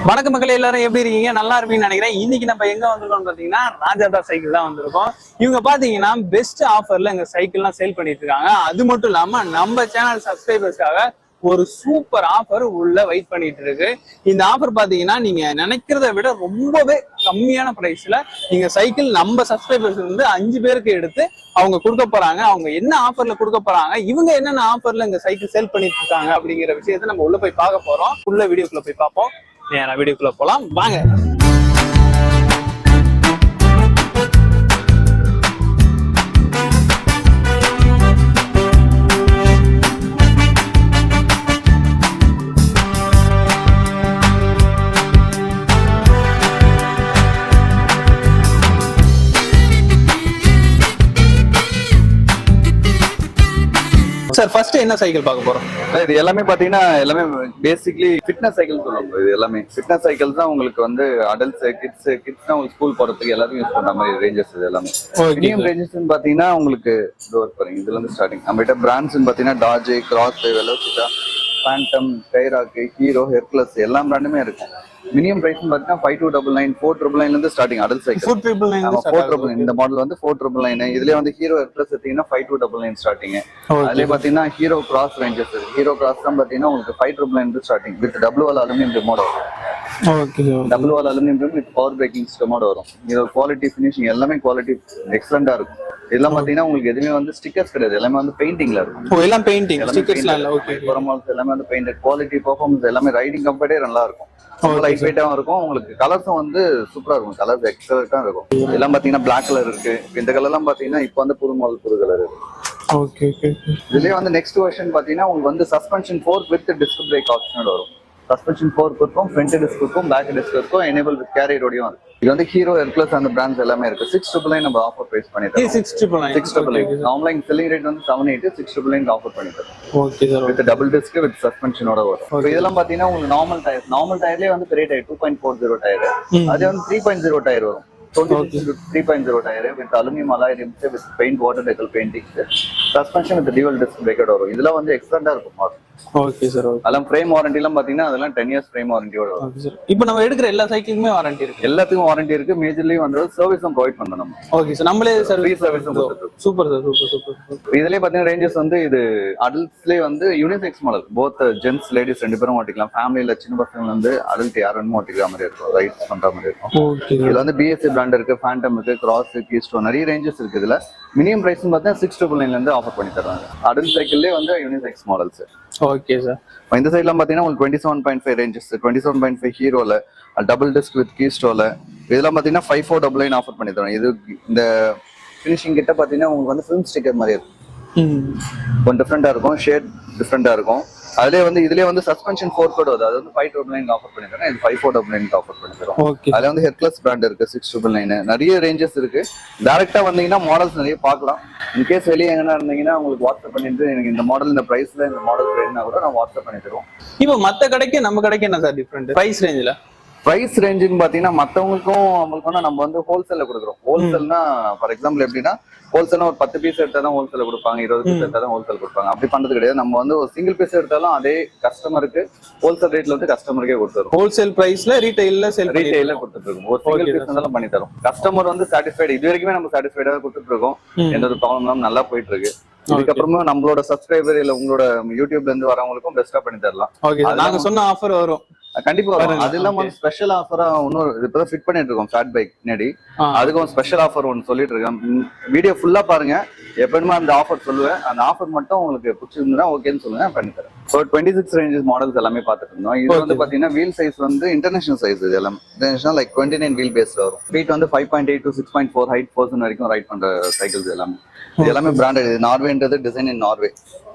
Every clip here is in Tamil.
வணக்க மக்கள் எல்லாரும் எப்படி இருக்கீங்க? நல்லா இருப்பீங்கன்னு நினைக்கிறேன். இன்னைக்கு நம்ம எங்க வந்திருக்கோம் பாத்தீங்கன்னா ராஜாதா சைக்கிள் தான் வந்திருக்கோம். இவங்க பாத்தீங்கன்னா பெஸ்ட் ஆஃபர்ல எங்க சைக்கிள் எல்லாம் சேல் பண்ணிட்டு இருக்காங்க. அது மட்டும் இல்லாம நம்ம சேனல் சப்ஸ்கிரைபர்ஸ்க்காக ஒரு சூப்பர் ஆஃபர் உள்ள வெயிட் பண்ணிட்டு இருக்கு. இந்த ஆஃபர் பாத்தீங்கன்னா நீங்க நினைக்கிறத விட ரொம்பவே கம்மியான பிரைஸ்ல நீங்க சைக்கிள் நம்ம சப்ஸ்கிரைபர்ஸ் வந்து 5 பேருக்கு எடுத்து அவங்க கொடுக்க போறாங்க. அவங்க என்ன ஆஃபர்ல கொடுக்க போறாங்க, இவங்க என்னென்ன ஆஃபர்ல இந்த சைக்கிள் சேல் பண்ணிட்டு இருக்காங்க அப்படிங்கிற விஷயத்த நம்ம உள்ள போய் பார்க்க போறோம். உள்ள வீடியோக்குள்ள போய் பார்ப்போம். நேரா வீடியோக்குள்ள போலாம் வாங்க. சார் ஃபர்ஸ்ட் என்ன சைக்கிள் பார்க்க போறோம்? இது எல்லாமே பாத்தீங்கன்னா எல்லாமே பேசிக்லி ஃபிட்னஸ் சைக்கிள் சொல்லுவாங்க. இது எல்லாமே ஃபிட்னஸ் சைக்கிள் தான். உங்களுக்கு வந்து அடல்ட்ஸ் கிட்ஸ் உங்களுக்கு ஸ்கூல் போறதுக்கு எல்லாத்தையும் யூஸ் பண்ற மாதிரி ரேஞ்சஸ். இது எல்லாமே மினிமம் ரேஞ்சஸ் பாத்தீங்கன்னா உங்களுக்கு டோர் பாருங்க. இதுல இருந்து ஸ்டார்டிங் நம்ம கிட்ட பிராண்ட்ஸ் பாத்தீங்கன்னா டாஜ், கிராஸ், வெலோசிட்டா, ஃபேண்டம், கைராக், ஹீரோ, ஹெர்குலஸ் எல்லா பிராண்டுமே இருக்கும். மினிமம் பிரைஸ் பாத்தீங்கன்னா 5299 499 இருந்து ஸ்டார்டிங் அடல்ட் சைக்கிள். 499 இந்த மாடல் வந்து 4999. இதுலயே வந்து ஹீரோ ஹெர்குலஸ் எடுத்தீங்கன்னா 5299 ஸ்டார்டிங். அதுலயே பாத்தீங்கன்னா ஹீரோ கிராஸ் ரேஞ்சஸ் இருக்கு. ஹீரோ கிராஸ் தான் பாத்தீங்கன்னா உங்களுக்கு 5999 இருந்து starting with double wall aluminium remote வரும். Double wall aluminium remote with power breaking சிஸ்டமோட வரும். இதோட குவாலிட்டி ஃபினிஷிங் எல்லாமே குவாலிட்டி எக்ஸலண்டா இருக்கும். இதெல்லாம் பாத்தீங்கன்னா உங்களுக்கு எதுவுமே வந்து ஸ்டிக்கர்ஸ் கிடையாது, எல்லாமே வந்து பெயிண்டிங்ல இருக்கும். எல்லாம் பெயிண்டிங் ஸ்டிக்கர்ஸ்லாம் இல்ல. ஓகே, எல்லாமே வந்து பெயிண்டட். குவாலிட்டி பெர்ஃபார்மன்ஸ் எல்லாமே ரைடிங் கம்ஃபர்ட்டே நல்லா இருக்கும். லைட் வெயிட்டாவும் இருக்கும். உங்களுக்கு கலர்ஸும் வந்து சூப்பரா இருக்கும். கலர்ஸ் எக்ஸலண்டா இருக்கும். இதெல்லாம் பாத்தீங்கன்னா பிளாக் கலர் இருக்கு. இந்த கலர் எல்லாம் பாத்தீங்கன்னா இப்போ வந்து புது மாடல் புது கலர் இருக்கு. Okay okay. இதுலயே வந்து நெக்ஸ்ட் வெர்ஷன் பாத்தீங்கன்னா உங்களுக்கு வந்து சஸ்பென்ஷன் 4 வித் டிஸ்க் பிரேக் ஆப்ஷனோட வரும். சஸ்பென்ஷன் 4 இருக்கும், ஃப்ரண்ட் டிஸ்க் இருக்கும், பேக் டிஸ்க் இருக்கும், எனேபிள் வித் கேரியரோடயும் இருக்கு. இது வந்து ஹீரோ ஹெர்குலஸ் அந்த பிராண்ட்ஸ் எல்லாமே இருக்கு. 699 நம்ம ஆஃபர் பிரைஸ் பண்ணிட்டோம். 699 நார்மலா செல்லிங் ரேட் வந்து 780, 699 ஆஃபர் பண்ணிட்டோம். Okay sir. With double disc with சஸ்பென்ஷனோட வரும். இதெல்லாம் பாத்தீங்கன்னா உங்களுக்கு நார்மல் டயர்லயே வந்து பெரிய டயர் 2.40 டயர். அது வந்து 3.0 டயர் வரும். 3.0 tyre with aluminium alloy rims with paint water decal painting, suspension with dual disc breaker வரும். இதெல்லாம் வந்து எக்ஸலண்டா இருக்கும் மாடல். Okay sir. அதெல்லாம் ஃப்ரேம் வாரண்டி எல்லாம் பாத்தீங்கன்னா அதெல்லாம் 10 இயர்ஸ் ஃப்ரேம் வாரண்டியோட வரும். Okay sir. இப்போ நம்ம எடுக்கிற எல்லா சைக்கிளுமே வாரண்டி இருக்கு. எல்லாத்துக்கும் வாரண்டி இருக்கு. மேஜர்லி வந்து சர்வீஸும் ப்ரொவைட் பண்ணணும். Okay sir. நம்மளே சர்வீஸும் கொடுத்துருக்கோம். Super sir. சூப்பர். இதுலயே பாத்தீங்கன்னா ரேஞ்சஸ் வந்து இது அடல்ட்ஸ்லயே வந்து unisex model. Both gents ladies 2 பேரும் ஓட்டிக்கலாம். ஃபேமிலியில சின்ன பசங்க வந்து அடல்ட் யாரும் ஓட்டிக்கிற மாதிரி இருக்கும். ரைட்ஸ் பண்ற மாதிரி இருக்கும். ஓகே. இதுல வந்து பிஎஸ்சி பிராண்ட் இருக்கு, ஃபேண்டம் இருக்கு, கிராஸ், கீஸ்டோ நிறைய ரேஞ்சஸ் இருக்கு. இதுல மினிமம் பிரைஸ் பார்த்தா 699 இருந்து ஆஃபர் பண்ணி தர்றாங்க. அடல்ட் சைக்கிள்லயே வந்து யூனிசெக்ஸ் மாடல்ஸ். Okay sir. இந்த சைட்லாம் பாத்தீங்கன்னா உங்களுக்கு 27.5 ரேஞ்சஸ், 27.5 ஹீரோல, டபுள் டிஸ்க் வித் கீஸ்டோல. இதெல்லாம் பாத்தீங்கன்னா 5499 ஆஃபர் பண்ணி தரோம். இது இந்த ஃபினிஷிங் கிட்ட பாத்தீங்கன்னா உங்களுக்கு வந்து ஃபிலிம் ஸ்டிக்கர் மாதிரி இருக்கும். கொஞ்சம் டிஃப்ரெண்டா இருக்கும், ஷேட் டிஃப்ரெண்டா இருக்கும். அதுலயே வந்து இதுலயே வந்து சஸ்பென்ஷன் 4 கோட் வருது. அது வந்து 599 ஆஃபர் பண்ணி தரோம். இது 5499 ஆஃபர் பண்ணி தரோம். அதுல வந்து ஹெர்குலஸ் பிராண்ட் இருக்கு 699. நிறைய ரேஞ்சஸ் இருக்கு. டைரக்டா வந்தீங்கன்னா மாடல்ஸ் நிறைய பார்க்கலாம். இன்கேஸ் வெளியே எங்கன்னா இருந்தீங்கன்னா உங்களுக்கு வாட்ஸ்அப் பண்ணிட்டு எனக்கு இந்த மாடல் இந்த பிரைஸ்ல இந்த மாடல் வேணும்னா கூட நான் வாட்ஸ்அப் பண்ணி தருவோம். இப்போ மத்த கடைக்கு நம்ம கடைக்கு என்ன சார் டிஃபரெண்ட் பிரைஸ் ரேஞ்சில? பிரைஸ் ரேஞ்சுன்னு பாத்தீங்கன்னா மத்தவங்களுக்கும் அவங்களுக்கும் நம்ம வந்து ஹோல்சேல்ல கொடுக்குறோம். ஹோல்சேல்னா ஃபார் எக்ஸாம்பிள் எப்படின்னா ஹோல்சேல்னா ஒரு 10 பீஸ் எடுத்தா தான் ஹோல்சேல் கொடுப்பாங்க, 20 பீஸ் எடுத்தா தான் ஹோல்சேல் கொடுப்பாங்க. அப்படி பண்றது கிடையாது. நம்ம வந்து ஒரு சிங்கிள் பீஸ் எடுத்தாலும் அதே கஸ்டமருக்கு ஹோல்சேல் ரேட்ல வந்து கஸ்டமருக்கே கொடுத்துரும். ஹோல்சேல் பிரைஸ்ல ரீட்டைல்ல கொடுத்துட்டு இருக்கோம். ஒரு சிங்கிள் பீஸ் இருந்தாலும் பண்ணி தரோம். கஸ்டமர் வந்து சாட்டிஸ்ஃபைடு. இது வரைக்குமே நம்ம சாட்டிஸ்ஃபைடா கொடுத்துட்டு இருக்கோம். எந்த ஒரு ப்ராப்ளம் இல்லாம நல்லா போயிட்டு இருக்கு. இதுக்கப்புறமா நம்மளோட சப்ஸ்கிரைபர் இல்ல உங்களோட யூடியூப்ல இருந்து வரவங்களுக்கும் பெஸ்டா பண்ணி தரலாம். நாங்க சொன்ன ஆஃபர் வரும். கண்டிப்பா வரும். அது இல்லாம ஸ்பெஷல் ஆஃபரா இன்னொரு இப்பதான் ஃபிட் பண்ணிட்டு இருக்கோம் ஃபேட் பைக் பின்னாடி. அதுக்கும் ஸ்பெஷல் ஆஃபர் ஒன்று சொல்லிட்டு இருக்கேன். வீடியோ ஃபுல்லா பாருங்க. எப்பவுமே அந்த ஆஃபர் சொல்லுவேன். அந்த ஆஃபர் மட்டும் உங்களுக்கு பிடிச்சிருந்தா ஓகேன்னு சொல்லுங்க, பண்ணி தரேன். ஸோ 26 ரேஞ்சஸ் மாடல்ஸ் எல்லாமே பார்த்துட்டு இருந்தோம். இது வந்து பாத்தீங்கன்னா வீல் சைஸ் வந்து இன்டர்நேஷனல் சைஸ். இது எல்லாமே இன்டர்நேஷனல் லைக் 29 வீல் பேஸ்ல வரும். ஃபீட் வந்து 5.8 to 6.4 ஹைட் பர்சன் வரைக்கும் ரைட் பண்ற சைக்கிள்ஸ் எல்லாமே. இது எல்லாமே பிராண்டட். இது நார்வேன்றது டிசைன் இன் நார்வே.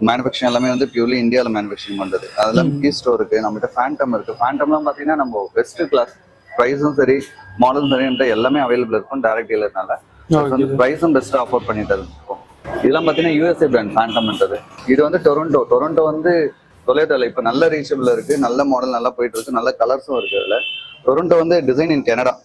மேனுஃபேக்சரிங் எல்லாமே வந்து பியூர்லி இந்தியாவில் மேனுஃபேக்சரிங் பண்றது. அதெல்லாம் கீஸ்டோ இருக்கு, நம்மகிட்ட ஃபேண்டம் இருக்கு. ஃபேண்டம்லாம் பாத்தீங்கன்னா நம்ம பெஸ்ட் கிளாஸ். ப்ரைஸும் சரி மாடலும் சரி எல்லாமே அவைலபிள் இருக்கும் டைரக்ட் டீலர்னால. ப்ரைஸும் பெஸ்ட் ஆஃபர் பண்ணிட்டு இருக்கோம். இதெல்லாம் பாத்தீங்கன்னா யூஎஸ்ஏ பிராண்ட் ஃபேண்டம்ன்றது. இது வந்து டொரண்டோ வந்து டொயோட்டால இப்ப நல்ல ரீச்சபிள் இருக்கு. நல்ல மாடல் நல்லா போயிட்டு இருக்கு. நல்ல கலர்ஸும் இருக்கு. அதுல டொரண்டோ வந்து டிசைன் இன் கனடா.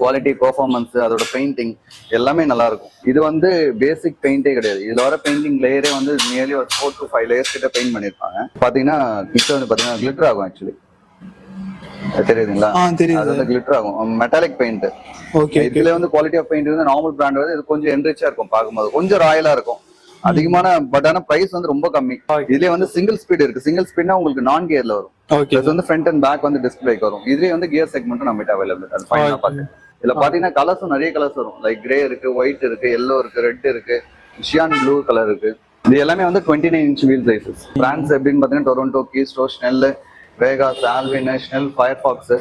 குவாலிட்டி பெர்ஃபார்மன்ஸ் அதோட பெயிண்டிங் எல்லாமே நல்லா இருக்கும். இது வந்து பேசிக் பெயிண்டே கிடையாது. இதுல வர பெயிண்டிங் லேயரே வந்து நியர்லி ஒரு 4 to 5 லேயர்ஸ் கிட்ட பெயிண்ட் பண்ணிருப்பாங்க. பாத்தீங்கன்னா கிட்ட வந்து பாத்தீங்கன்னா கிளிட்டர் ஆகும். ஆக்சுவலி தெரியுதுங்களா? தெரியுது. அது வந்து கிளிட்டர் ஆகும், மெட்டாலிக் பெயிண்ட். ஓகே. இதுல வந்து குவாலிட்டி ஆஃப் பெயிண்ட் வந்து நார்மல் பிராண்ட் வந்து இது கொஞ்சம் என்ரிச்சா இருக்கும் பார்க்கும்போது, கொஞ்சம் ராயலா இருக்கும் அதிகமான. பட் ஆனா பிரைஸ் வந்து ரொம்ப கம்மி. இதுலயே வந்து சிங்கிள் ஸ்பீட் இருக்கு. சிங்கிள் ஸ்பீட்னா உங்களுக்கு நான் கியர்ல வரும். பிளஸ் வந்து ஃப்ரண்ட் அண்ட் பேக் வந்து டிஸ்க் பிரேக் வரும். இதுலயே வந்து கியர் செக்மெண்ட் நம்மகிட்ட அவைலபிள். அது ஃபைனா பாத்து. இதுல பாத்தீங்கன்னா கலர்ஸும் நிறைய கலர்ஸ் வரும். லைக் கிரே இருக்கு, ஒயிட் இருக்கு, எல்லோ இருக்கு, ரெட் இருக்கு, ஷியான் ப்ளூ கலர் இருக்கு. இது எல்லாமே வந்து 29 inch வீல் சைஸஸ். பிராண்ட்ஸ் எப்படின்னு பாத்தீங்கன்னா டொரண்டோ, கீஸ்டோ, Snell, Vegas, Alvin, Snell, Firefox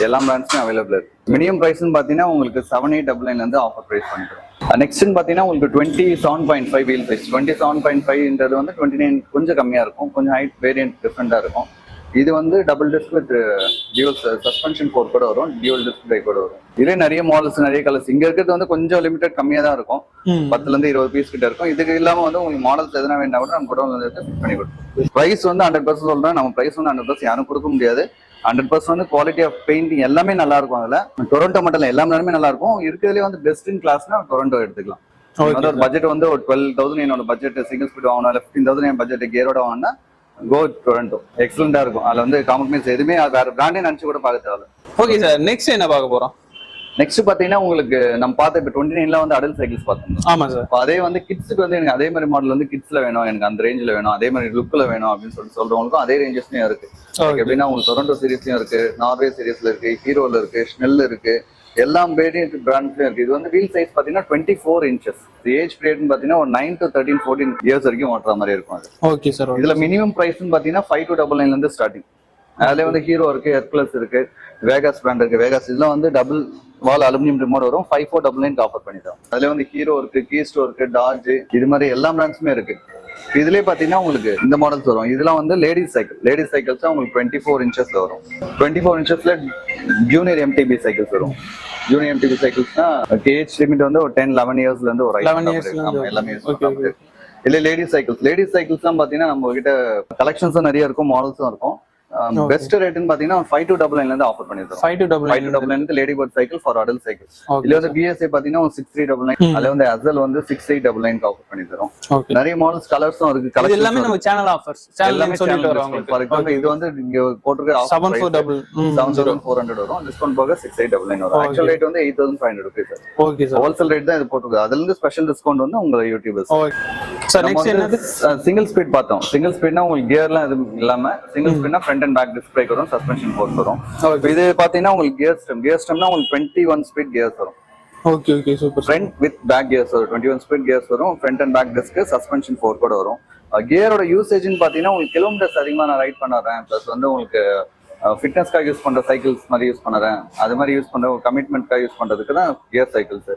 எல்லா பிராண்ட்ஸுமே அவைலபிள் இருக்கு. மினிமம் பிரைஸ்னு பாத்தீங்கன்னா உங்களுக்கு 7899 இருந்து ஆஃபர் பிரைஸ் பண்ணிக்கிறோம். நெக்ஸ்ட்னு பாத்தீங்கன்னா உங்களுக்கு 27.5 வீல் சைஸ். 27.5ன்றது வந்து 29 கொஞ்சம் கம்மியா இருக்கும். கொஞ்சம் ஹைட் வேரியன்ட் டிஃப்ரெண்டா இருக்கும். இது வந்து double disc with dual suspension port கூட வரும், டியூல் டிஸ்க் பிரேக் கூட வரும். இதே நிறைய மாடல்ஸ், நிறைய கலர்ஸ். இங்க இருக்கிறது வந்து கொஞ்சம் லிமிடெட் கம்மியா தான் இருக்கும். 10 இருந்து 20 பீஸ் கிட்ட இருக்கும். இதுக்கு இல்லாம வந்து உங்களுக்கு மாடல்ஸ் எதனா வேணா கூட நம்ம கூட வந்து ஃபிட் பண்ணி கொடுப்போம். பிரைஸ் வந்து 100% சொல்றேன். நம்ம பிரைஸ் வந்து 100% யாரும் கொடுக்க முடியாது. 100% வந்து குவாலிட்டி ஆஃப் பெயிண்டிங் எல்லாமே நல்லா இருக்கும். அதுல டொரண்டோ மட்டும் இல்ல, எல்லா நேரமே நல்லா இருக்கும். இருக்கிறதுலே வந்து பெஸ்ட் இன் கிளாஸ்னா டொரண்டோ எடுத்துக்கலாம். ஒரு பட்ஜெட் வந்து ஒரு 12,000 என்னோட பட்ஜெட், சிங்கிள் ஸ்பீட் வாங்கினா 15,000 என் பட்ஜெட் கியரோட வாங்கினா கோ டொரண்டோ. எக்ஸலண்டா இருக்கும். அதுல வந்து காம்ப்ரமைஸ் எதுவுமே வேற பிராண்டே நினைச்சு கூட பார்க்க தேவை. ஓகே சார், நெக்ஸ்ட் என்ன பார்க்க போறோம்? நெக்ஸ்ட் பாத்தீங்கன்னா உங்களுக்கு நம்ம பார்த்த இப்போ 29ல வந்து அடல்ட் சைக்கிள்ஸ் பார்த்தோம். ஆமா சார். அதே வந்து கிட்ஸுக்கு வந்து எனக்கு அதே மாதிரி மாடல் வந்து கிட்ஸ்ல வேணும், எனக்கு அந்த ரேஞ்சில் வேணும், அதே மாதிரி லுக்ல வேணும் அப்படின்னு சொல்றவங்களுக்கும் அதே ரேஞ்சஸ்லயும் இருக்கு. எப்படின்னா உங்களுக்கு டொரண்டோ சீரீஸ்லயும் இருக்கு, நார்வே சீரீஸ்ல இருக்கு, ஹீரோல இருக்கு, ஸ்னெல் இருக்கு, எல்லா வேரியன்ட் பிராண்ட்ஸ்லயும் இருக்கு. இது வந்து வீல் சைஸ் பாத்தீங்கன்னா 24 inches. ஏஜ் பீரியட் பாத்தீங்கன்னா ஒரு 9 to 13, 14 இயர்ஸ் வரைக்கும் ஓட்டுற மாதிரி இருக்கும் அது. Okay sir. இதுல மினிமம் பிரைஸ் பாத்தீங்கன்னா 5299 இருந்து ஸ்டார்டிங். அதுல வந்து ஹீரோ இருக்கு, ஹெர்குலஸ் இருக்கு, வேகாஸ் பிராண்ட் இருக்கு. வேகாஸ் இதெல்லாம் வந்து டபுள் வால் அலுமினியம் ரிமோட் வரும். 5499 ஆஃபர் பண்ணிட்டோம். அதுல வந்து ஹீரோ இருக்கு, கீஸ்டோ இருக்கு, டார்ஜ், இது மாதிரி எல்லா பிராண்ட்ஸுமே இருக்கு. இதுலயே பாத்தீங்கன்னா உங்களுக்கு இந்த மாடல்ஸ் வரும். இதெல்லாம் வந்து லேடிஸ் சைக்கிள். லேடிஸ் சைக்கிள்ஸ் உங்களுக்கு 24 inchesல வரும். 24 inchesல ஜூனியர் எம்டிபி சைக்கிள்ஸ் வரும். ஜூனியர் எம்டிபி சைக்கிள்ஸ்னா ஏஜ் லிமிட் வந்து ஒரு 10-11 இயர்ஸ்ல இருந்து ஒரு 11 years எல்லாமே இல்ல. லேடிஸ் சைக்கிள்ஸ், லேடிஸ் சைக்கிள்ஸ் தான் பாத்தீங்கன்னா நம்ம கிட்ட கலெக்ஷன்ஸும் நிறைய இருக்கும், மாடல்ஸும் இருக்கும். பெஸ்ட் ரேட்னு பாத்தீங்கன்னா 5299 இருந்து ஆஃபர் பண்ணிருக்கோம். 5299 lady bird cycle for adult cycle. இதுல வந்து பிஎஸ்ஐ பாத்தீங்கன்னா 6399. அதுல வந்து அசல் வந்து 6899 ஆஃபர் பண்ணி தரோம். நிறைய மாடல்ஸ், கலர்ஸும் இருக்கு. கலர் எல்லாமே நம்ம சேனல் ஆஃபர்ஸ். எல்லாமே சொல்லிட்டு வரோம். ஃபார் எக்ஸாம்பிள் இது வந்து இங்க போட்டுருக்க 7400 வரும். டிஸ்கவுண்ட் போக 6899 வரும். ஆக்சுவல் ரேட் வந்து 8500 rupees sir. Okay sir. Wholesale rate தான் இது போட்டுருக்கு. அதுல இருந்து ஸ்பெஷல் டிஸ்கவுண்ட் வந்து உங்க யூடியூபர்ஸ். சார் நெக்ஸ்ட் என்னது? சிங்கிள் ஸ்பீட் பார்த்தோம். சிங்கிள் ஸ்பீட்னா உங்களுக்கு கியர்லாம் எதுவும் இல்லாம சிங்கிள் ஸ்பீட்னா front and back disc brake வரும், சஸ்பென்ஷன் ஃபோர்ஸ் வரும். இது பாத்தீங்கன்னா உங்களுக்கு கியர் ஸ்டெம்னா உங்களுக்கு 21 ஸ்பீட் கியர்ஸ் வரும். Okay okay super. Front with back gears வரும். 21 ஸ்பீட் கியர்ஸ் வரும். Front and back disc, suspension four கூட வரும். கியரோட யூசேஜ்னு பாத்தீங்கன்னா உங்களுக்கு கிலோமீட்டர்ஸ் அதிகமா நான் ரைட் பண்ணுறேன், பிளஸ் வந்து உங்களுக்கு ஃபிட்னஸ்க்காக யூஸ் பண்ற சைக்கிள்ஸ் மாதிரி யூஸ் பண்ணுறேன், அது மாதிரி யூஸ் பண்ற கமிட்மெண்ட்காக யூஸ் பண்றதுக்கு தான் கியர் சைக்கிள்ஸ்.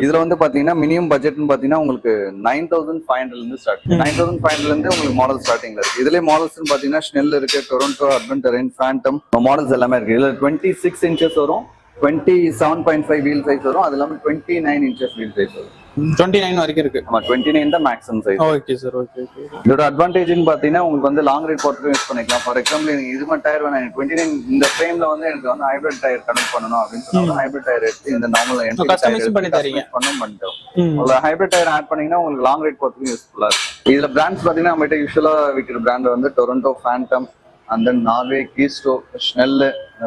இதுல வந்து பாத்தீங்கன்னா மினிமம் பட்ஜெட்னு பாத்தீங்கன்னா உங்களுக்கு 9500 இருந்து ஸ்டார்ட். 9500 இருந்து உங்களுக்கு மாடல் ஸ்டார்டிங்ல இருக்கு. இதுல மாடல்ஸ் பாத்தீங்கன்னா ஸ்னெல் இருக்கு, Toronto, urban terrain, Phantom models எல்லாமே இருக்கு. இதுல 26 inches வரும், 27.5 வீல் சைஸ் வரும். அது இல்லாம 29 inches வீல் சைஸ் வரும். 29 வரைக்கும் இருக்கு. ஆமா 29 தான் maximum size. Okay sir. Okay okay. இதோட அட்வான்டேஜ்னு பாத்தீங்கன்னா உங்களுக்கு வந்து லாங் ரைட் போறதுக்கு யூஸ் பண்ணிக்கலாம். ஃபார் எக்ஸாம்பிள் எனக்கு இது மாதிரி டயர் வேணும், 29 இந்த ஃப்ரேம்ல வந்து எனக்கு வந்து ஹைபிரிட் டயர் கனெக்ட் பண்ணணும் அப்படின்னு சொன்னா ஹைபிரிட் டயர் எடுத்து இந்த நார்மல் கஸ்டமைஸ் பண்ணி தரீங்க. பண்ணிட்டோம். உங்களுக்கு ஹைபிரிட் டயர் ஆட் பண்ணீங்கன்னா உங்களுக்கு லாங் ரைட் போறதுக்கு யூஸ்ஃபுல்லா இருக்கும். இதுல பிராண்ட்ஸ் பாத்தீங்கன்னா நம்ம கிட்ட யூசுவலா விற்கிற பிராண்ட் வந்து Toronto, Phantom, and then Norway, கீஸ்டோ, ஸ்னெல்,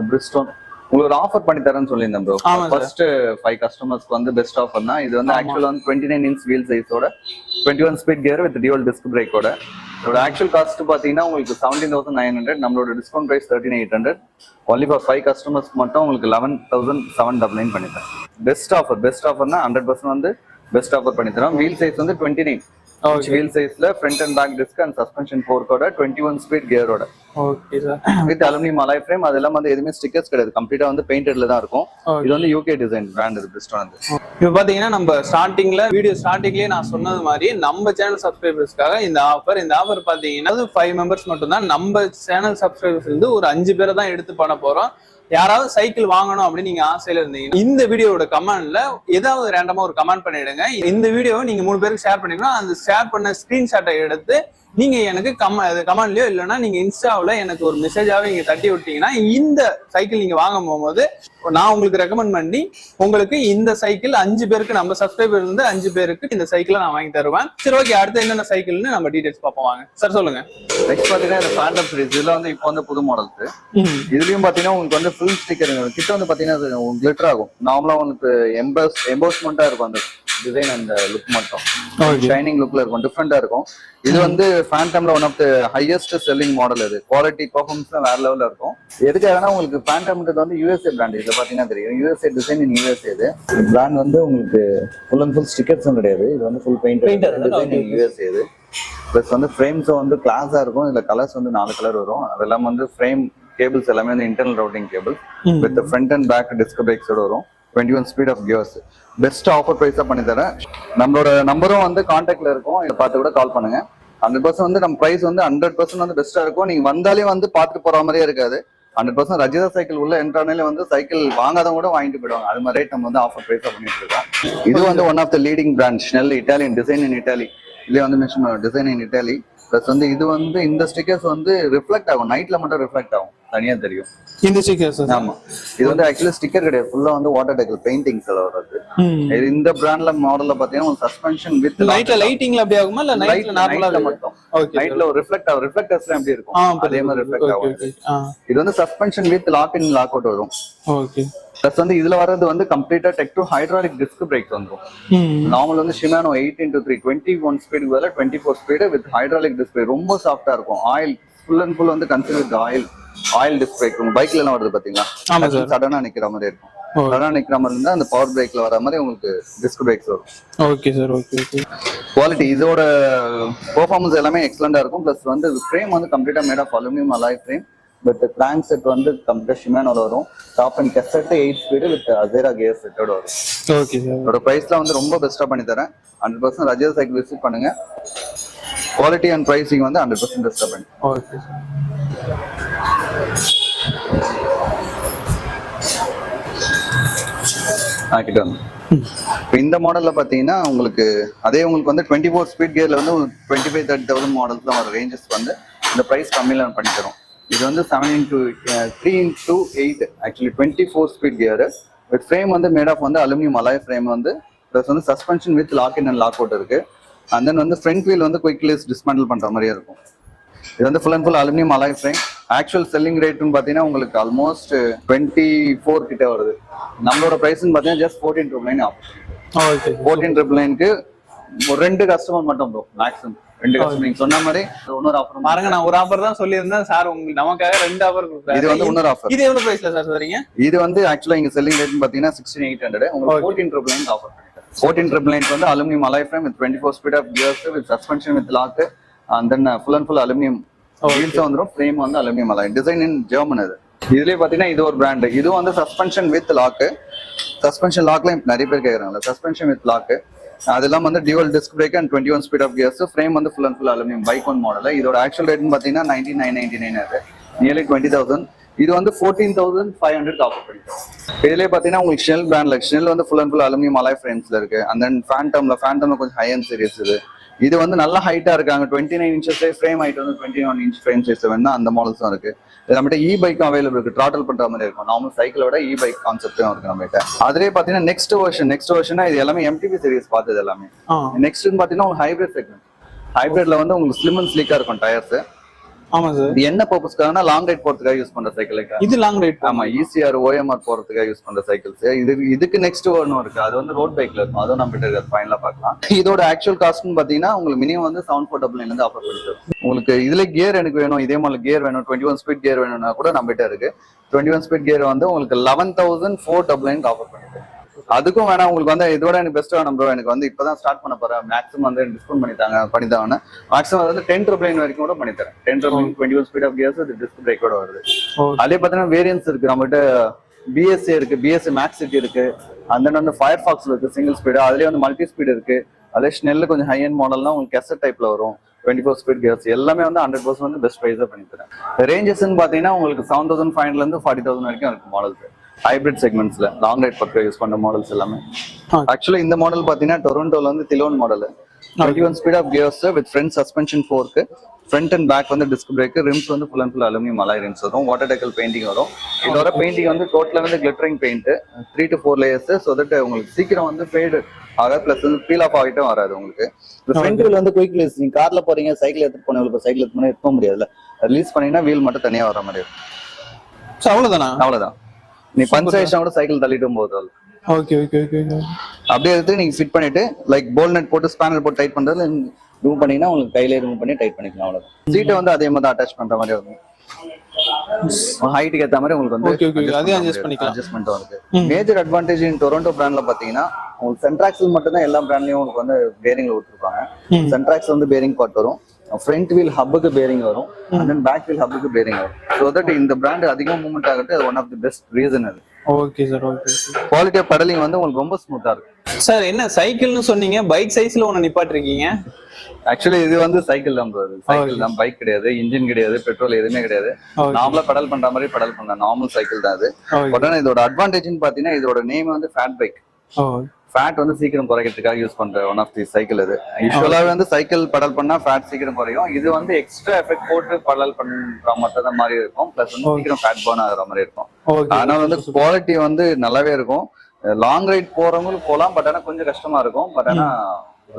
பிரிஸ்டோன். உங்களுக்கு ஒரு ஆஃபர் பண்ணி தரேன்னு சொல்லியிருந்தேன் ப்ரோ. ஃபர்ஸ்ட் 5 கஸ்டமர்ஸ்க்கு வந்து பெஸ்ட் ஆஃபர் தான். இது வந்து ஆக்சுவலா வந்து 29 inch வீல் சைஸோட 21 speed gear with dual disc பிரேக்கோட. இதோட ஆக்சுவல் காஸ்ட் பாத்தீங்கன்னா உங்களுக்கு 17,900. நம்மளோட டிஸ்கவுண்ட் பிரைஸ் 13,800. ஒன்லி ஃபார் 5 கஸ்டமர்ஸ்க்கு மட்டும் உங்களுக்கு 11,799 பண்ணித்தரேன். பெஸ்ட் ஆஃபர்னா 100% வந்து பெஸ்ட் ஆஃபர் பண்ணி தரோம். வீல் சைஸ் வந்து 29 வீல் சைஸ்ல front and back disc and suspension ஃபோர்க்கோட 21 ஸ்பீட் கியரோட. Okay sir. With aluminium alloy frame. அதெல்லாம் வந்து எதுவுமே ஸ்டிக்கர்ஸ் கிடையாது, கம்ப்ளீட்டா வந்து பெயிண்டட்ல தான் இருக்கும். இது வந்து யூகே டிசைன் பிராண்ட் இது பிரிஸ்டோன். இப்போ பாத்தீங்கன்னா நம்ம வீடியோ ஸ்டார்டிங்லயே நான் சொன்னது மாதிரி நம்ம சேனல் சப்ஸ்கிரைபர்ஸ்க்காக இந்த ஆஃபர் பாத்தீங்கன்னா 5 மெம்பர்ஸ் மட்டும் தான். நம்ம சேனல் சப்ஸ்கிரைபர்ஸ் வந்து ஒரு 5 பேரை தான் எடுத்து பண்ண போறோம். யாராவது சைக்கிள் வாங்கணும் அப்படின்னு நீங்க ஆசையில இருந்தீங்க, இந்த வீடியோட கமெண்ட்ல ஏதாவது ரேண்டமா ஒரு கமெண்ட் பண்ணிடுங்க. இந்த வீடியோவை நீங்க 3 பேருக்கு ஷேர் பண்ணிக்கணும். அந்த ஷேர் பண்ண ஸ்கிரீன்ஷாட்டை எடுத்து நீங்க எனக்கு கமெண்ட்லயோ இல்லைன்னா நீங்க இன்ஸ்டாவில் எனக்கு ஒரு மெசேஜாவே நீங்க தட்டி விட்டீங்கன்னா இந்த சைக்கிள் நீங்க வாங்க போகும்போது நான் உங்களுக்கு ரெக்கமெண்ட் பண்ணி உங்களுக்கு இந்த சைக்கிள் 5 பேருக்கு நம்ம சப்ஸ்கிரைபர் இருந்து 5 பேருக்கு இந்த சைக்கிளை நான் வாங்கி தருவேன். சரி, ஓகே, அடுத்து என்னென்ன சைக்கிள்னு நம்ம டீடைல்ஸ் பார்ப்போம் வாங்க சார். சொல்லுங்க. நெக்ஸ்ட் பாத்தீங்கன்னா இந்த ஃபேண்டம் சீரிஸ் இதுல வந்து இப்போ வந்து புது மாடல்ஸ். இதுலயும் பாத்தீங்கன்னா உங்களுக்கு வந்து ஃபுல் ஸ்டிக்கர் கிட்ட வந்து பாத்தீங்கன்னா கிளிட்டர் ஆகும். நார்மலா உங்களுக்கு எம்போஸ்மெண்டா இருக்கும் அந்த டிசைன், அந்த லுக் மட்டும் ஷைனிங் லுக்ல இருக்கும், டிஃப்ரெண்டா இருக்கும். இது வந்து ஃபேண்டம்ல one of the highest selling model. இது குவாலிட்டி பெர்ஃபார்மன்ஸ் வேற லெவல்ல இருக்கும். எதுக்காகனா உங்களுக்கு ஃபேண்டம்ன்றது வந்து யூஎஸ்ஏ பிராண்ட். இதுல பாத்தீங்கன்னா தெரியும் யூஎஸ்ஏ டிசைன் இன் யூஎஸ்ஏ. இது பிராண்ட் வந்து உங்களுக்கு ஃபுல் அண்ட் ஃபுல் ஸ்டிக்கர்ஸும் கிடையாது. இது வந்து ஃபுல் பெயிண்ட் டிசைன் இன் யூஎஸ்ஏ. இது பிளஸ் வந்து ஃப்ரேம்ஸும் வந்து கிளாஸா இருக்கும். இதுல கலர்ஸ் வந்து 4 கலர் வரும். அதெல்லாம் வந்து ஃப்ரேம் கேபிள்ஸ் எல்லாமே வந்து internal routing cable with front and back disc பிரேக்ஸோட வரும். 21 speed of gears. Best offer ப்ரைஸா பண்ணி தரேன். நம்மளோட நம்பரும் வந்து கான்டாக்ட்ல இருக்கும். இதை பார்த்து கூட கால் பண்ணுங்க. 100% வந்து நம்ம பிரைஸ் வந்து 100% வந்து பெஸ்டா இருக்கும். நீங்க வந்தாலே வந்து பார்த்துட்டு போற மாதிரியே இருக்காது. 100% ரஜிதா சைக்கிள் உள்ள என்ட்ரானாலே வந்து சைக்கிள் வாங்காதவங்க கூட வாங்கிட்டு போயிடுவாங்க. அது மாதிரி ரேட் நம்ம வந்து ஆஃபர் ப்ரைஸா பண்ணிட்டு இருக்கோம். இது வந்து one of the leading brand Snell Italian design in Italy. இதுல வந்து mention design in Italy. Plus வந்து இது வந்து இந்த ஸ்டிக்கர்ஸ் வந்து ரிஃப்ளெக்ட் ஆகும், நைட்ல மட்டும் ரிஃப்ளெக்ட் ஆகும், தனியா தெரியும் இந்த ஸ்டிக்கர்ஸ். ஆமா, இது வந்து ஆக்சுவலி ஸ்டிக்கர் கிடையாது, ஃபுல்லா வந்து வாட்டர் டெக்கல் பெயிண்டிங்ஸ் வருது. இந்த பிராண்ட்ல மாடல்ல பாத்தீங்கன்னா சஸ்பென்ஷன் வித் நைட்ல லைட்டிங்ல அப்படி ஆகுமா இல்ல நைட்ல நார்மலா மட்டும்? ஓகே, நைட்ல ஒரு ரிஃப்ளெக்ட் ஆகும். ரிஃப்ளெக்டர்ஸ்ல எப்படி இருக்கும் அதே மாதிரி ரிஃப்ளெக்ட் ஆகும். இது வந்து suspension with lock in lock out வரும். ஓகே. பிளஸ் வந்து இதுல வர்றது வந்து கம்ப்ளீட்டா டெக் டு ஹைட்ராலிக் டிஸ்க் பிரேக்ஸ் வந்துரும். நார்மல் வந்து ஷிமானோ 8x3 21 ஸ்பீட் பதிலா 24 speed with hydraulic disc brake. ரொம்ப சாஃப்டா இருக்கும். ஆயில் ஃபுல் அண்ட் ஃபுல் வந்து கன்சிடர் ஆயில் டிஸ்க் பிரேக். உங்க பைக்ல எல்லாம் வருது பாத்தீங்களா, சடனா நிக்கிற மாதிரி இருக்கும். சடனா நிக்கிற மாதிரி இருந்தா அந்த பவர் பிரேக்ல வர மாதிரி உங்களுக்கு டிஸ்க் பிரேக்ஸ் வரும். Okay sir. ஓகே. குவாலிட்டி இதோட பெர்ஃபார்மன்ஸ் எல்லாமே எக்ஸலண்டா இருக்கும். பிளஸ் வந்து ஃப்ரேம் வந்து கம்ப்ளீட்டா made of aluminium alloy frame. But crankset வந்து கம்ப்ளீட்டா ஷிமானோல வரும். Top and cassette 8 speed with Acera gear செட்டோட வரும். Okay sir. இதோட பிரைஸ்ல வந்து ரொம்ப பெஸ்டா பண்ணி தரேன். 100% ரஜிதா சைக்கிள் விசிட் பண்ணுங்க. குவாலிட்டி அண்ட் பிரைசிங் வந்து 100% பெஸ்டா பண்ணி. Okay sir. கிட்ட வந்து இந்த மாடல்ல பாத்தீங்கன்னா உங்களுக்கு உங்களுக்கு வந்து 24 ஸ்பீட் கியர்ல வந்து 25-30,000 மாடல்ஸ் தான் வரும். ரேஞ்சஸ் வந்து இந்த பிரைஸ் கம்மியில பண்ணி தரோம். இது வந்து 7x3x8 actually 24 speed gear with frame வந்து மேட் ஆஃப் வந்து அலுமினியம் அலாய் ஃப்ரேம் வந்து பிளஸ் வந்து suspension with lock in and lock out இருக்கு. அண்ட் தென் வந்து ஃப்ரண்ட் வீல் வந்து குயிக்லி டிஸ்மேண்டில் பண்ற மாதிரியே இருக்கும். இது வந்து full and full aluminium alloy frame. Actual selling ரேட்னு பாத்தீங்கன்னா உங்களுக்கு ஆல்மோஸ்ட் 24 கிட்ட வருது. நம்மளோட பிரைஸ்னு பாத்தீங்கன்னா ஜஸ்ட் 14,999 ஆஃபர். 14,999க்கு ஒரு 2 கஸ்டமர் மட்டும் ப்ரோ, மேக்ஸிமம் 2 கஸ்டமர். நீங்க சொன்ன மாதிரி இன்னொரு ஆஃபர் பாருங்க. நான் ஒரு ஆஃபர் தான் சொல்லியிருந்தேன் சார், உங்களுக்கு நமக்காக 2 ஆஃபர் கொடுக்குறேன். இது வந்து இன்னொரு ஆஃபர். இது எவ்வளவு பிரைஸ்ல சார் தரீங்க? இது வந்து ஆக்சுவலா இங்க செல்லிங் ரேட் பாத்தீங்கன்னா 16,800. உங்களுக்கு 14,999 ஆஃபர் பண்ணிட்டேன். 14,999 வந்து aluminium alloy frame with 24 speed of gears with suspension with lock and then full and full aluminium wheels வந்துரும். ஃப்ரேம் வந்து aluminium alloy design in German. இது இதுலயே பாத்தீங்கன்னா இது ஒரு பிராண்ட். இது வந்து சஸ்பென்ஷன் வித் லாக். சஸ்பென்ஷன் லாக்ல நிறைய பேர் கேக்குறாங்க. சஸ்பென்ஷன் வித் லாக் அதெல்லாம் வந்து dual disc brake and 21 speed of gears. Frame வந்து full and full aluminium bike one model. இதோட ஆக்சுவல் ரேட்னு பாத்தீங்கன்னா 19,999 அது நியர்லி 20,000. இது வந்து 14,500 ஆஃபர் பண்ணிட்டோம். இதுலயே பாத்தீங்கன்னா உங்களுக்கு ஷெல் பிராண்ட்ல ஷெல் வந்து full and full aluminium alloy ஃப்ரேம்ஸ்ல இருக்கு. அண்ட் தென் ஃபேண்டம்ல கொஞ்சம் ஹை அண்ட் சீரிஸ். இது வந்து நல்ல ஹைட்டா இருக்காங்க. 29 இன்ச்சஸ் ஃப்ரேம் ஹைட் வந்து 21 இன்ச் ஃப்ரேம் சைஸ் வேணா அந்த மாடல்ஸும் இருக்கு. நம்மகிட்ட இ பைக்கும் அவைலபிள் இருக்கு. ட்ராட்டல் பண்ற மாதிரி இருக்கும். நார்மல் சைக்கிளோட இ பைக் கான்செப்டும் இருக்கு நம்மகிட்ட. அதுலயே பாத்தீங்கன்னா நெக்ஸ்ட் வெர்ஷன் இது எல்லாமே MTB சீரிஸ் பார்த்தது எல்லாமே. நெக்ஸ்ட் பாத்தீங்கன்னா உங்களுக்கு ஹைபிரிட் செக்மெண்ட். ஹைபிரிட்ல வந்து உங்களுக்கு ஸ்லிம் அண்ட் ஸ்லீக்கா இருக்கும் டயர்ஸ். ஆமா சார். இது என்ன பர்பஸ்க்காகனா லாங் ரைட் போறதுக்காக யூஸ் பண்ற சைக்கிளுக்கு. இது லாங் ரைட். ஆமா, ECR OMR போறதுக்காக யூஸ் பண்ற சைக்கிள்ஸ். இதுக்கு நெக்ஸ்ட் ஒன்னு இருக்கு. அது வந்து ரோட் பைக்ல இருக்கும். அதுவும் நம்ம கிட்ட இருக்கு. ஃபைனலா பார்க்கலாம். இதோட ஆக்சுவல் காஸ்ட்னு பாத்தீங்கன்னா உங்களுக்கு மினிமம் வந்து 7,499 இருந்து ஆஃபர் பண்ணிட்டு. உங்களுக்கு இதுல கியர் எனக்கு வேணும், இதே மாதிரி கியர் வேணும், 21 ஸ்பீட் கியர் வேணும்னா கூட நம்ம கிட்ட இருக்கு. 21 ஸ்பீட் கியர் வந்து உங்களுக்கு 11,499 ஆஃபர் பண்ணிட்டு. அதுக்கும் வேணா உங்களுக்கு வந்து இதோட எனக்கு பெஸ்ட் வேணும் ப்ரோ, எனக்கு வந்து இப்பதான் ஸ்டார்ட் பண்ண போறேன், மேக்ஸிமம் வந்து டிஸ்கவுண்ட் பண்ணித்தாங்க. மேக்ஸிமம் வந்து 10,999 வரைக்கும் கூட பண்ணி தரேன். 10,999 21 ஸ்பீட் ஆஃப் கியர்ஸ் டிஸ்க் பிரேக்கோட வருது. அதே பாத்தீங்கன்னா வேரியன்ஸ் இருக்கு நம்மகிட்ட. BSA இருக்கு, BSA மேக்ஸ் இருக்கு. அந்த வந்து ஃபயர் ஃபாக்ஸ்ல இருக்கு சிங்கிள் ஸ்பீடு. அதுலயே வந்து மல்டி ஸ்பீட் இருக்கு. அதே ஸ்னெல்ல கொஞ்சம் ஹை அண்ட் மாடல்னா உங்களுக்கு கெசட் டைப்ல வரும். 24 ஸ்பீட் கியர்ஸ் எல்லாமே வந்து 100% வந்து பெஸ்ட் பிரைஸா பண்ணி தரேன். ரேஞ்சஸ்ன்னு பாத்தீங்கன்னா உங்களுக்கு 7,500 இருந்து 40,000 வரைக்கும் இருக்கு மாடல்ஸ். ஹைபிரிட் செக்மெண்ட்ஸ்ல லாங் ரைட் பக்கம் யூஸ் பண்ற மாடல்ஸ் எல்லாமே. ஆக்சுவலா இந்த மாடல் பாத்தீங்கன்னா டொரண்டோல வந்து திலோன் model. 21 speed of gears with front suspension fork, front and back வந்து டிஸ்க் பிரேக், ரிம்ஸ் வந்து full and full aluminium alloy rims வரும், வாட்டர் டெக்கல் பெயிண்டிங் வரும். இதோட பெயிண்டிங் வந்து டோட்டலா வந்து glittering paint 3 to 4 layers. So that உங்களுக்கு சீக்கிரம் வந்து ஃபேடு ஆகாது, பிளஸ் வந்து பீல் ஆஃப் ஆகிட்டும் வராது உங்களுக்கு. ஃப்ரண்ட் வீல் வந்து குயிக் ரிலீஸ். நீங்க கார்ல போறீங்க, சைக்கிள் எடுத்துட்டு போனீங்க, சைக்கிள் எடுத்து போனா எடுக்க முடியாதுல்ல, ரிலீஸ் பண்ணீங்கன்னா வீல் மட்டும் தனியா வர மாதிரி இருக்கும். அவ்வளவுதானா? அவ்வளவுதான். நீ பஞ்ச் ஆயிடுச்சா கூட சைக்கிள் தள்ளிட்டும் போது ஓகே ஓகே ஓகே. அப்படியே எடுத்து நீங்க ஃபிட் பண்ணிட்டு லைக் போல் நட் போட்டு ஸ்பேனர் போட்டு டைட் பண்றது ரிமூவ் பண்ணீங்கன்னா உங்களுக்கு கையில ரிமூவ் பண்ணி டைட் பண்ணிக்கலாம். அவ்வளவுதான். சீட்டை வந்து அதே மாதிரி அட்டாச் பண்ற மாதிரி இருக்கும். ஹைட்டுக்கு ஏத்த மாதிரி உங்களுக்கு வந்து அட்ஜஸ்ட்மெண்ட் வருது. மேஜர் அட்வான்டேஜ் இன் டொரண்டோ பிராண்ட்ல பாத்தீங்கன்னா உங்களுக்கு சென்ட்ராக்ஸில் மட்டும் தான் எல்லா பிராண்ட்லயும் உங்களுக்கு வந்து பேரிங்ல கொடுத்துருப்பாங்க. சென்ட்ராக்ஸ் வந்து பேரிங் பார்ட் வரும், ஃப்ரண்ட் வீல் ஹப்புக்கு பேரிங் வரும், அண்ட் தென் பேக் வீல் ஹப்புக்கு பேரிங் வரும். ஸோ தட் இந்த பிராண்ட் அதிகமாக மூவ்மெண்ட் ஆகிறது அது one of the best reason அது. Okay sir, okay. Quality of pedalling வந்து உங்களுக்கு ரொம்ப ஸ்மூத்தா இருக்கும். சார் என்ன சைக்கிள்னு சொன்னீங்க, பைக் சைஸ்ல ஒன்னு நிப்பாட்டிருக்கீங்க. ஆக்சுவலி இது வந்து சைக்கிள் தான் ப்ரோ. சைக்கிள் தான், பைக் கிடையாது, இன்ஜின் கிடையாது, பெட்ரோல் எதுவுமே கிடையாது. நார்மலா பெடல் பண்ற மாதிரி பெடல் பண்ண நார்மல் சைக்கிள் தான் அது. பட் ஆனா இதோட அட்வான்டேஜ்னு பாத்தீங்கன்னா இதோட நேம் வந்து ஃபேட் பைக். ஃபேட் வந்து சீக்கிரம் குறைக்கிறதுக்காக யூஸ் பண்ற ஒன் ஆஃப் தி சைக்கிள் அது. யூஸ்வலாவே வந்து சைக்கிள் பெடல் பண்ணா ஃபேட் சீக்கிரம் குறையும். இது வந்து எக்ஸ்ட்ரா எஃபெக்ட் போட்டு பெடல் பண்ற மட்டும் தான் மாதிரி இருக்கும், பிளஸ் வந்து சீக்கிரம் ஃபேட் பர்ன் ஆகுற மாதிரி இருக்கும். ஆனா வந்து குவாலிட்டி வந்து நல்லாவே இருக்கும். லாங் ரைட் போறவங்களுக்கு போலாம், பட் ஆனா கொஞ்சம் கஷ்டமா இருக்கும். பட் ஆனா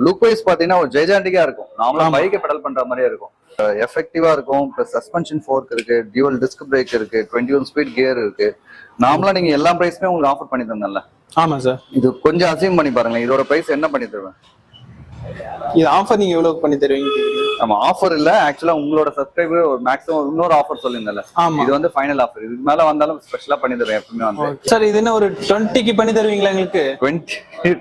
லுக் வைஸ் பாத்தீங்கன்னா ஒரு ஜெய்ஜாண்டிக்கா இருக்கும். நார்மலா பைக்கை பெடல் பண்ற மாதிரியே இருக்கும். எஃபெக்டிவா இருக்கும். பிளஸ் சஸ்பென்ஷன் ஃபோர்க் இருக்கு, டியூவல் டிஸ்க் பிரேக் இருக்கு, 21 ஸ்பீட் கியர் இருக்கு. நார்மலா நீங்க எல்லா பிரைஸ்மே உங்களுக்கு ஆஃபர் பண்ணி தந்தேன்ல. ஆமா சார். இது கொஞ்சம் அசீவ் பண்ணி பாருங்க, இதோட பிரைஸ் என்ன பண்ணி தருவேன். இது ஆஃபர் நீங்க எவ்வளவு பண்ணி தருவீங்க? ஆமா, ஆஃபர் இல்ல, ஆக்சுவலா உங்களோட சப்ஸ்கிரைபர் ஒரு மேக்ஸிமம் இன்னொரு ஆஃபர் சொல்லிருந்தல, இது வந்து ஃபைனல் ஆஃபர். இதுக்கு மேல வந்தாலும் ஸ்பெஷலா பண்ணி தருவேன் எப்பவுமே வந்து. சார் இது என்ன ஒரு 20க்கு பண்ணி தருவீங்களா எங்களுக்கு?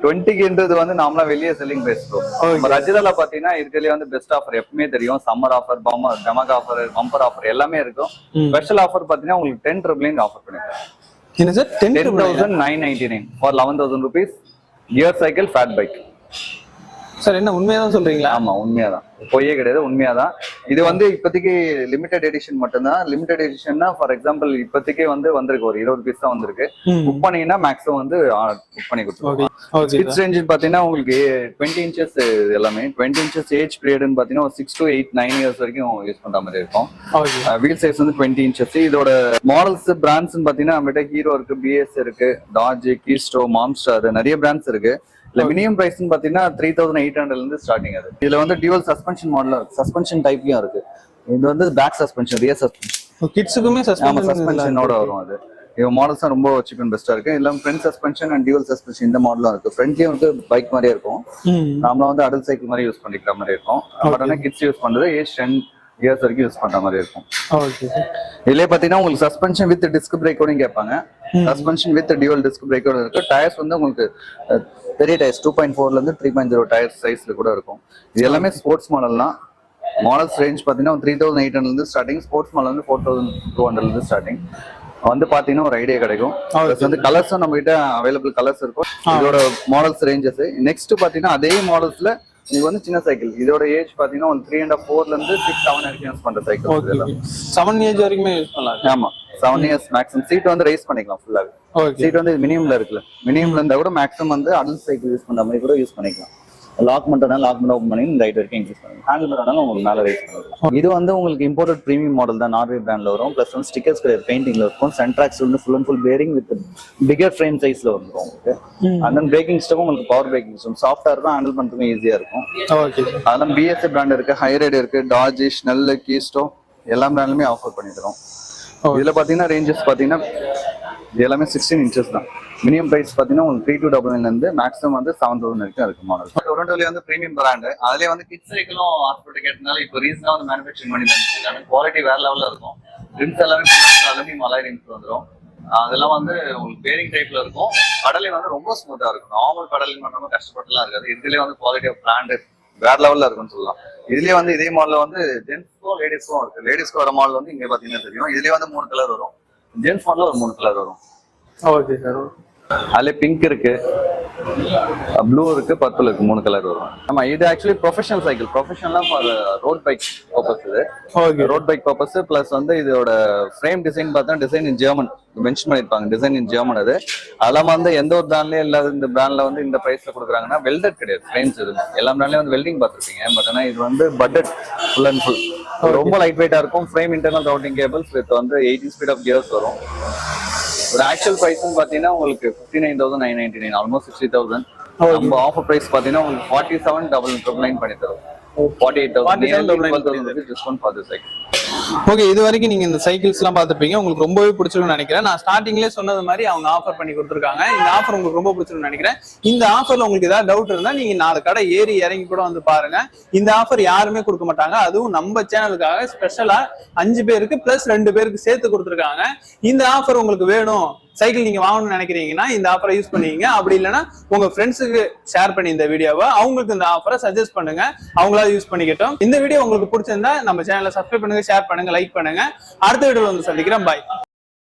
20க்குன்றது வந்து நார்மலா வெளியே செல்லிங் பிரைஸ் ப்ரோ. நம்ம ரஜிதால பாத்தீங்கன்னா இதுலயே வந்து பெஸ்ட் ஆஃபர் எப்பவுமே தெரியும். சம்மர் ஆஃபர், டமக் ஆஃபர், பம்பர் ஆஃபர் எல்லாமே இருக்கும். ஸ்பெஷல் ஆஃபர் பாத்தீங்கன்னா உங்களுக்கு 10 ட்ரிபிள் ஆஃபர் பண்ணிருக்கேன். என்ன sir? 10,999 for 11,000 rupees gear cycle fat bike. Sir என்ன உண்மையாதான் சொல்றீங்களா? ஆமா, உண்மையாதான், பொய்யே கிடையாது, உண்மையாதான். இது வந்து இப்போதைக்கு லிமிடெட் எடிஷன் மட்டும்தான். லிமிடெட் எடிஷன்னா ஃபார் எக்ஸாம்பிள் இப்போதைக்கே வந்து வந்திருக்கு, ஒரு 20 பீஸ் தான் வந்திருக்கு. புக் பண்ணீங்கன்னா மேக்ஸிமம் வந்து புக் பண்ணி கொடுத்துருவோம். ஸ்பிட்ஸ் ரேஞ்ச் பாத்தீங்கன்னா உங்களுக்கு 20 inches எல்லாமே 20 inches ஏஜ் பீரியட்னு பாத்தீங்கன்னா ஒரு 6 to 8 9 years வரைக்கும் யூஸ் பண்ற மாதிரி இருக்கும். வீல் சைஸ் வந்து 20 inches. இதோட மாடல்ஸ் பிராண்ட்ஸ் பாத்தீங்கன்னா நம்மகிட்ட ஹீரோ இருக்கு, பிஎஸ் இருக்கு, டாஜ், கீஸ்டோ, மான்ஸ்டர், நிறைய பிராண்ட்ஸ் இருக்கு. இல்ல மினிமம் பிரைஸ் பாத்தீங்கன்னா 3,800 இருந்து ஸ்டார்டிங் அது. இதுல வந்து டியூவல் சஸ்பென்ஷன் மாடல் இருக்கு, சஸ்பென்ஷன் டைப்லயும் இருக்கு. இது வந்து பேக் சஸ்பென்ஷன், ரியர் சஸ்பென்ஷன், கிட்ஸுக்குமே சஸ்பென்ஷனோட வரும் அது. இவங்க மாடல்ஸ் தான் ரொம்ப சீப் அண்ட் பெஸ்டா இருக்கு. இல்ல front suspension and dual suspension இந்த மாடலும் இருக்கு. ஃப்ரண்ட்லயும் வந்து பைக் மாதிரியே இருக்கும், நாம வந்து அடல்ட் சைக்கிள் மாதிரி யூஸ் பண்ணிக்கிற மாதிரி இருக்கும். பட் ஆனா கிட்ஸ் யூஸ் பண்றது ஏஜ் 10 years வரைக்கும் யூஸ் பண்ற மாதிரி இருக்கும். இதுலயே பாத்தீங்கன்னா உங்களுக்கு சஸ்பென்ஷன் வித் டிஸ்க் பிரேக்கோட கேட்பாங்க. சஸ்பென்ஷன் வித் டியூவல் டிஸ்க் பிரேக்கோட இருக்கு. டயர்ஸ் வந்து உங்களுக்கு பெரிய டயர்ஸ் 2.4ல இருந்து 3.0 டயர் சைஸ்ல கூட இருக்கும். இது எல்லாமே ஸ்போர்ட்ஸ் மாடல் தான். மாடல்ஸ் ரேஞ்ச் பாத்தீங்கன்னா 3,800 இருந்து ஸ்டார்டிங். ஸ்போர்ட்ஸ் மாடல் வந்து 4,200 இருந்து ஸ்டார்டிங். வந்து பாத்தீங்கன்னா ஒரு ஐடியா கிடைக்கும். வந்து கலர்ஸும் நம்ம கிட்ட அவைலபிள் கலர்ஸ் இருக்கும். இதோட மாடல்ஸ் ரேஞ்சஸ். நெக்ஸ்ட் பாத்தீங்கன்னா அதே மாடல்ஸ்ல இது வந்து சின்ன சைக்கிள். இதோட ஏஜ் பாத்தீங்கன்னா 3.5 இருந்து 6 7 வரைக்கும் யூஸ் பண்ற சைக்கிள். 7 ஏஜ் வரைக்குமே யூஸ் பண்ணலாம். ஆமா, 7 years மேக்ஸிமம். சீட் வந்து ரைஸ் பண்ணிக்கலாம் ஃபுல்லாவே. சீட் வந்து மினிமம்ல இருக்குல்ல, மினிமம்ல இருந்தா கூட மேக்ஸிமம் வந்து அடல்ட் சைக்கிள் யூஸ் பண்ற மாதிரி கூட யூஸ் பண்ணிக்கலாம். லாக் மட்டும் ஓப்பன் பண்ணி இந்த ரைட் வரைக்கும் இன்க்ரீஸ் பண்ணுங்க. ஹேண்டில் பண்ணாலும் உங்களுக்கு மேல ரைஸ் பண்ணிக்கலாம். இது வந்து உங்களுக்கு இம்போர்ட்டட் பிரீமியம் மாடல் தான், நார்வே பிராண்ட்ல வரும். பிளஸ் வந்து ஸ்டிக்கர்ஸ் கிடையாது, பெயிண்டிங்ல இருக்கும். சென்ட்ராக்ஸ் வந்து full and full bearing with bigger frame சைஸ்ல வந்துடும் உங்களுக்கு. அண்ட் தென் பிரேக்கிங் சிஸ்டம் உங்களுக்கு பவர் பிரேக்கிங் சிஸ்டம், சாஃப்டா இருக்கும், ஹேண்டில் பண்றதுக்கும் ஈஸியா இருக்கும். அதெல்லாம் பிஎஸ்ஏ பிராண்ட் இருக்கு, ஹைரைடு இருக்கு, டாஜ், ஸ்னெல், கீஸ்டோ எல்லா பிராண்ட்லுமே ஆஃபர் பண்ணி தரோம். இதுல பாத்தீங்கன்னா ரேஞ்சஸ் பாத்தீங்கன்னா இது எல்லாமே 16 inches தான். மினிமம் பிரைஸ் பாத்தீங்கன்னா உங்களுக்கு 3,299 இருந்து மேக்ஸிமம் வந்து 7,000 வரைக்கும் இருக்கு மாடல். டொரண்டோல வந்து பிரீமியம் பிராண்ட், அதுலயே வந்து கிட்ஸ் சைக்கிளும் ஹாஸ்பிட்டல் கேட்டனால இப்போ ரீசனா வந்து மேனுஃபேக்சரிங் பண்ணி தந்துருக்காங்க. குவாலிட்டி வேற லெவல்ல இருக்கும். ரிம்ஸ் எல்லாமே அலுமினியம் அலாய் ரிம்ஸ் வந்துடும். அதெல்லாம் வந்து உங்களுக்கு பேரிங் டைப்ல இருக்கும். கடலை வந்து ரொம்ப ஸ்மூத்தா இருக்கும். நார்மல் கடலிங் பண்ற மாதிரி கஷ்டப்பட்டுலாம் இருக்காது. இதுலயே வந்து குவாலிட்டி ஆஃப் பிராண்ட் வேற லெவல்ல இருக்குன்னு சொல்லலாம். இதுலயே வந்து இதே மாடல் வந்து ஜென்ஸ்க்கும் லேடிஸ்க்கும் இருக்கு. லேடிஸ்க்கு வர மாடல் வந்து இங்க பாத்தீங்கன்னா தெரியும். இதுலயே வந்து 3 கலர் வரும். ஜென்ஸ் மாடல் ஒரு 3 கலர் வரும். Okay sir. அதுல பிங்க் இருக்கு, ப்ளூ இருக்கு, பர்பிள் இருக்கு, 3 கலர் வரும். ஆமா, இது ஆக்சுவலி ப்ரொஃபஷனல் சைக்கிள், ப்ரொஃபஷனலா ஃபார் ரோட் பைக் பர்பஸ். இது okay. Road bike purpose plus வந்து இதோட ஃப்ரேம் டிசைன் பார்த்தா டிசைன் இன் ஜெர்மன் மென்ஷன் பண்ணிருப்பாங்க, டிசைன் இன் ஜெர்மன். அது அதெல்லாம் வந்து எந்த ஒரு பிராண்ட்லயும் இல்லாத இந்த பிராண்ட்ல வந்து இந்த பிரைஸ்ல கொடுக்குறாங்கன்னா வெல்டட் கிடையாது ஃப்ரேம்ஸ். இது எல்லா பிராண்ட்லயும் வந்து வெல்டிங் பார்த்துருப்பீங்க, பட் ஆனா இது வந்து பட்டட் ஃபுல் அண்ட் ஃபுல். ரொம்ப லைட் வெயிட்டா இருக்கும். Frame internal routing cables with வந்து 18 ஸ்பீட் ஆஃப் கியர்ஸ் வரும். ஒரு ஆக்சுவல் பிரைஸ் பாத்தீங்கன்னா உங்களுக்கு 59,999, ஆல்மோஸ்ட் 60,000. நம்ம ஆஃபர் பிரைஸ் பாத்தீங்கன்னா உங்களுக்கு 47,999 பண்ணி தரும். 48,000 discount for the cycle. Okay, இது வரைக்கும் நீங்க இந்த சைக்கிள்ஸ் எல்லாம் பார்த்துருப்பீங்க, உங்களுக்கு ரொம்பவே பிடிச்சிருக்கும்னு நினைக்கிறேன். நான் ஸ்டார்டிங்லேயே சொன்னது மாதிரி அவங்க ஆஃபர் பண்ணி கொடுத்துருக்காங்க. இந்த ஆஃபர் உங்களுக்கு ரொம்ப பிடிச்சிருக்கும்னு நினைக்கிறேன். இந்த ஆஃபர்ல உங்களுக்கு ஏதாவது டவுட் இருந்தா நீங்க 4 கடை ஏறி இறங்கி கூட வந்து பாருங்க. இந்த ஆஃபர் யாருமே கொடுக்க மாட்டாங்க, அதுவும் நம்ம சேனலுக்காக ஸ்பெஷலா 5 பேருக்கு பிளஸ் 2 பேருக்கு சேர்த்து கொடுத்துருக்காங்க. இந்த ஆஃபர் உங்களுக்கு வேணும், சைக்கிள் நீங்க வாங்கணும்னு நினைக்கிறீங்கன்னா இந்த ஆஃபரை யூஸ் பண்ணிக்கங்க. அப்படி இல்லைன்னா உங்க ஃப்ரெண்ட்ஸுக்கு ஷேர் பண்ணி இந்த வீடியோவை அவங்களுக்கு இந்த ஆஃபரை சஜஸ்ட் பண்ணுங்க, அவங்களா யூஸ் பண்ணிக்கிட்டோம். இந்த வீடியோ உங்களுக்கு பிடிச்சிருந்தா நம்ம சேனலை சப்ஸ்கிரைப் பண்ணுங்க, ஷேர் பண்ணுங்க, லைக் பண்ணுங்க. அடுத்த வீடியோல வந்து சந்திக்கிறேன். பாய்.